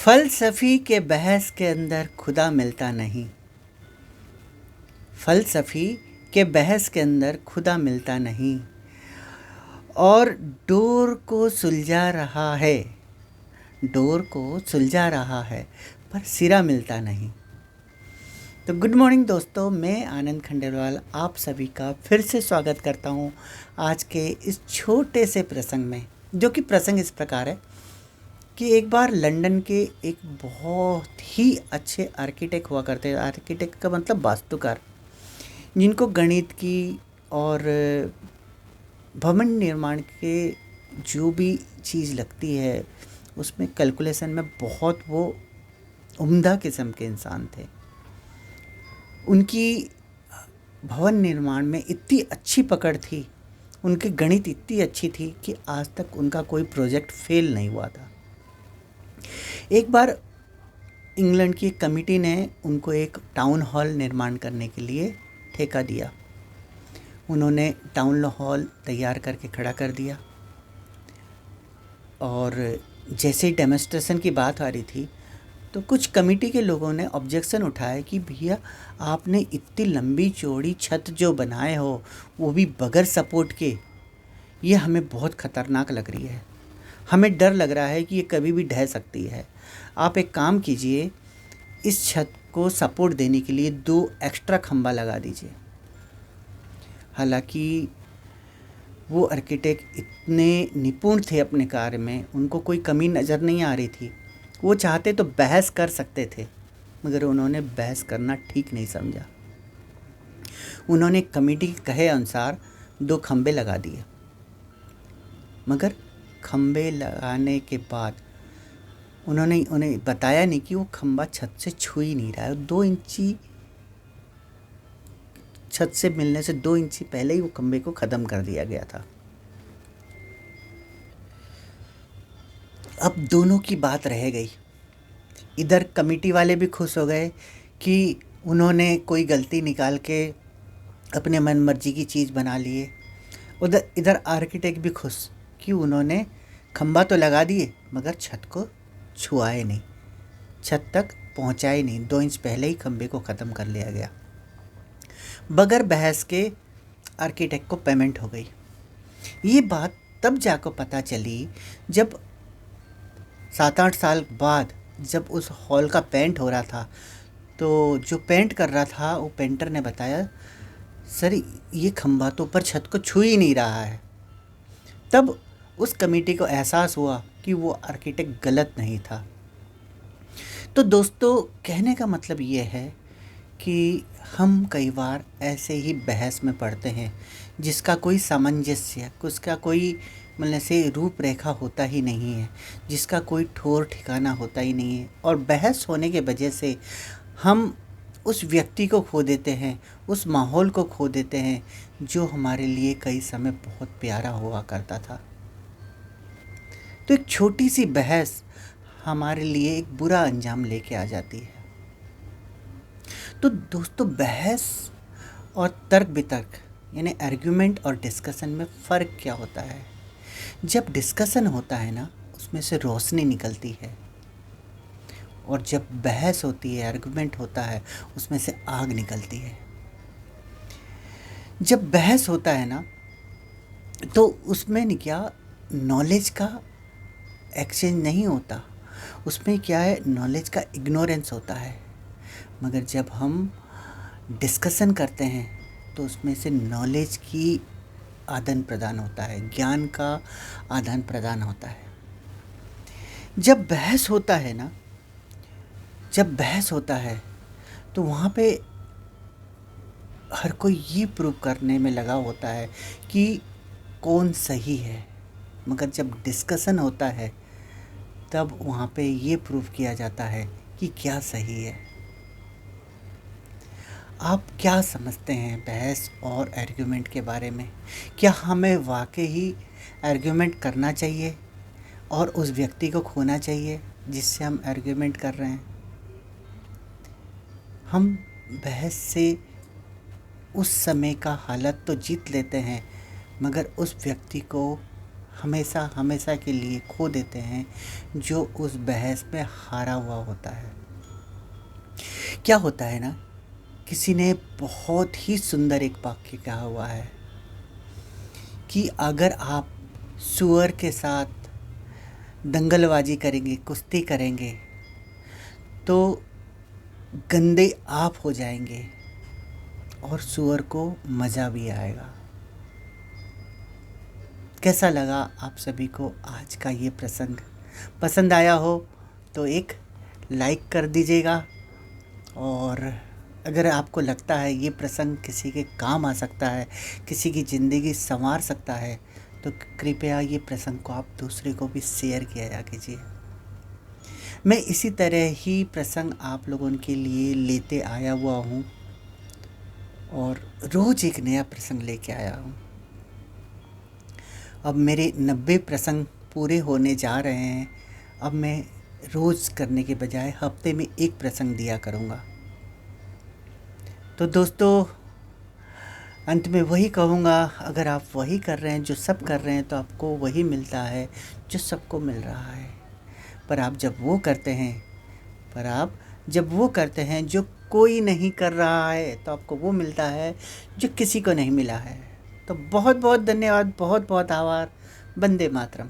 फ़लसफ़ी के बहस के अंदर खुदा मिलता नहीं। फ़लसफ़ी के बहस के अंदर खुदा मिलता नहीं और डोर को सुलझा रहा है, डोर को सुलझा रहा है पर सिरा मिलता नहीं। तो गुड मॉर्निंग दोस्तों, मैं आनंद खंडेलवाल आप सभी का फिर से स्वागत करता हूँ आज के इस छोटे से प्रसंग में। जो कि प्रसंग इस प्रकार है कि एक बार लंदन के एक बहुत ही अच्छे आर्किटेक्ट हुआ करते हैं। आर्किटेक्ट का मतलब वास्तुकार, जिनको गणित की और भवन निर्माण के जो भी चीज़ लगती है उसमें कैलकुलेशन में बहुत वो उम्दा किस्म के इंसान थे। उनकी भवन निर्माण में इतनी अच्छी पकड़ थी, उनकी गणित इतनी अच्छी थी कि आज तक उनका कोई प्रोजेक्ट फेल नहीं हुआ था। एक बार इंग्लैंड की एक कमेटी ने उनको एक टाउन हॉल निर्माण करने के लिए ठेका दिया। उन्होंने टाउन हॉल तैयार करके खड़ा कर दिया और जैसे ही डेमोन्स्ट्रेशन की बात आ रही थी तो कुछ कमेटी के लोगों ने ऑब्जेक्शन उठाया कि भैया आपने इतनी लंबी चौड़ी छत जो बनाए हो वो भी बगैर सपोर्ट के, ये हमें बहुत ख़तरनाक लग रही है। हमें डर लग रहा है कि ये कभी भी ढह सकती है। आप एक काम कीजिए, इस छत को सपोर्ट देने के लिए 2 एक्स्ट्रा खंभा लगा दीजिए। हालांकि वो आर्किटेक्ट इतने निपुण थे अपने कार्य में, उनको कोई कमी नज़र नहीं आ रही थी। वो चाहते तो बहस कर सकते थे, मगर उन्होंने बहस करना ठीक नहीं समझा। उन्होंने कमेटी के कहे अनुसार 2 खंभे लगा दिए, मगर खंभे लगाने के बाद उन्होंने उन्हें बताया नहीं कि वो खंभा छत से छू ही नहीं रहा है। 2 इंची छत से मिलने से 2 इंची पहले ही वो खंभे को ख़त्म कर दिया गया था। अब दोनों की बात रह गई। इधर कमेटी वाले भी खुश हो गए कि उन्होंने कोई गलती निकाल के अपने मन मर्जी की चीज़ बना लिए। इधर आर्किटेक्ट भी खुश कि उन्होंने खंभा तो लगा दिए मगर छत को छुआए नहीं, छत तक पहुंचाए नहीं। 2 इंच पहले ही खंभे को ख़त्म कर लिया गया। बगैर बहस के आर्किटेक्ट को पेमेंट हो गई। ये बात तब जाकर पता चली जब 7-8 साल बाद जब उस हॉल का पेंट हो रहा था, तो जो पेंट कर रहा था वो पेंटर ने बताया, सर ये खंभा तो ऊपर छत को छू ही नहीं रहा है। तब उस कमेटी को एहसास हुआ कि वो आर्किटेक्ट गलत नहीं था। तो दोस्तों, कहने का मतलब ये है कि हम कई बार ऐसे ही बहस में पड़ते हैं जिसका कोई सामंजस्य, उसका कोई मतलब से रूपरेखा होता ही नहीं है, जिसका कोई ठोर ठिकाना होता ही नहीं है। और बहस होने के वजह से हम उस व्यक्ति को खो देते हैं, उस माहौल को खो देते हैं जो हमारे लिए कई समय बहुत प्यारा हुआ करता था। तो एक छोटी सी बहस हमारे लिए एक बुरा अंजाम लेके आ जाती है। तो दोस्तों, बहस और तर्क वितर्क यानी आर्ग्यूमेंट और डिस्कशन में फ़र्क क्या होता है? जब डिस्कशन होता है ना, उसमें से रोशनी निकलती है, और जब बहस होती है, आर्गुमेंट होता है, उसमें से आग निकलती है। जब बहस होता है ना, तो उसमें नहीं क्या नॉलेज का एक्सचेंज नहीं होता, उसमें क्या है नॉलेज का इग्नोरेंस होता है। मगर जब हम डिस्कशन करते हैं तो उसमें से नॉलेज की आदान प्रदान होता है, ज्ञान का आदान प्रदान होता है। जब बहस होता है ना, जब बहस होता है तो वहाँ पे हर कोई ये प्रूव करने में लगा होता है कि कौन सही है। मगर जब डिस्कशन होता है तब वहाँ पे ये प्रूव किया जाता है कि क्या सही है। आप क्या समझते हैं बहस और आर्ग्यूमेंट के बारे में? क्या हमें वाकई ही आर्ग्यूमेंट करना चाहिए और उस व्यक्ति को खोना चाहिए जिससे हम आर्ग्यूमेंट कर रहे हैं? हम बहस से उस समय का हालत तो जीत लेते हैं, मगर उस व्यक्ति को हमेशा हमेशा के लिए खो देते हैं जो उस बहस में हारा हुआ होता है। क्या होता है ना, किसी ने बहुत ही सुंदर एक वाक्य कहा हुआ है कि अगर आप सुअर के साथ दंगलबाजी करेंगे, कुश्ती करेंगे, तो गंदे आप हो जाएंगे और सुअर को मज़ा भी आएगा। कैसा लगा आप सभी को आज का ये प्रसंग? पसंद आया हो तो एक लाइक कर दीजिएगा, और अगर आपको लगता है ये प्रसंग किसी के काम आ सकता है, किसी की ज़िंदगी संवार सकता है, तो कृपया ये प्रसंग को आप दूसरे को भी शेयर किया कीजिए। मैं इसी तरह ही प्रसंग आप लोगों के लिए लेते आया हुआ हूँ और रोज़ एक नया प्रसंग लेके आया हूँ। अब मेरे 90 प्रसंग पूरे होने जा रहे हैं। अब मैं रोज़ करने के बजाय हफ्ते में एक प्रसंग दिया करूँगा। तो दोस्तों, अंत में वही कहूँगा, अगर आप वही कर रहे हैं जो सब कर रहे हैं तो आपको वही मिलता है जो सबको मिल रहा है। पर आप जब वो करते हैं जो कोई नहीं कर रहा है, तो आपको वो मिलता है जो किसी को नहीं मिला है। तो बहुत बहुत धन्यवाद, बहुत बहुत आभार। वंदे मातरम।